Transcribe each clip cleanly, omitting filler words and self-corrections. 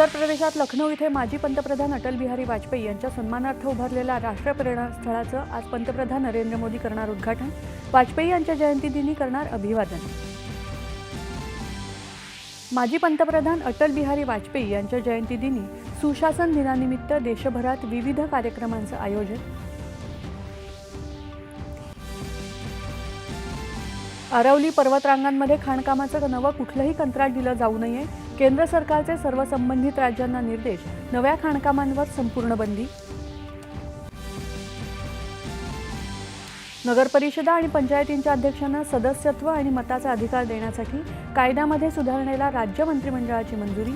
उत्तर प्रदेशात लखनौ इथे माजी पंतप्रधान अटल बिहारी वाजपेयी यांच्या सन्मानार्थ उभारलेल्या राष्ट्रप्रेरणा स्थळाचं आज पंतप्रधान नरेंद्र मोदी करणार उद्घाटन. वाजपेयी यांच्या जयंतीदिनी करणार अभिवादन. माजी पंतप्रधान अटल बिहारी वाजपेयी यांच्या जयंतीदिनी सुशासन दिनानिमित्त देशभरात विविध कार्यक्रमांचं आयोजन. अरवली पर्वतरांगांमध्ये खाणकामाचं नवं कुठलंही कंत्राट दिलं जाऊ नये. केंद्र सरकारचे सर्व संबंधित राज्यांना निर्देश. नव्या खाणकामांवर संपूर्ण बंदी. नगरपरिषदा आणि पंचायतींच्या अध्यक्षांना सदस्यत्व आणि मताचा अधिकार देण्यासाठी कायद्यामध्ये सुधारणेला राज्य मंत्रिमंडळाची मंजुरी.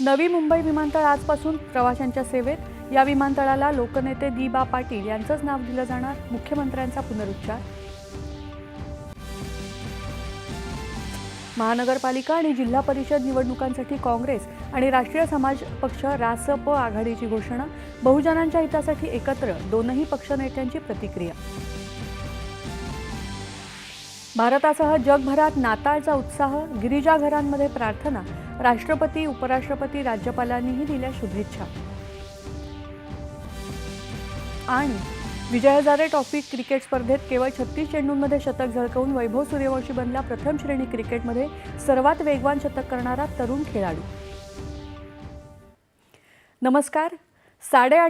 नवी मुंबई विमानतळ आजपासून प्रवाशांच्या सेवेत. या विमानतळाला लोकनेते दी.बा. पाटील यांचंच नाव दिलं जाणार. मुख्यमंत्र्यांचा पुनरुच्चार. महानगरपालिका आणि जिल्हा परिषद निवडणुकांसाठी काँग्रेस आणि राष्ट्रीय समाज पक्ष रासप आघाडीची घोषणा. बहुजनांच्या हितासाठी एकत्र. दोनही पक्षनेत्यांची प्रतिक्रिया. भारतासह जगभरात नाताळचा उत्साह. गिरिजाघरांमध्ये प्रार्थना. राष्ट्रपती, उपराष्ट्रपती, राज्यपालांनीही दिल्या शुभेच्छा. आणि विजय हजारे ट्रॉफी क्रिकेट स्पर्धेत केवळ 36 चेंडूंमध्ये शतक झळकवून वैभव सूर्यवंशी बनला प्रथम श्रेणी क्रिकेटमध्ये सर्वात वेगवान शतक करणारा तरुण खेळाडू. नमस्कार. 8:30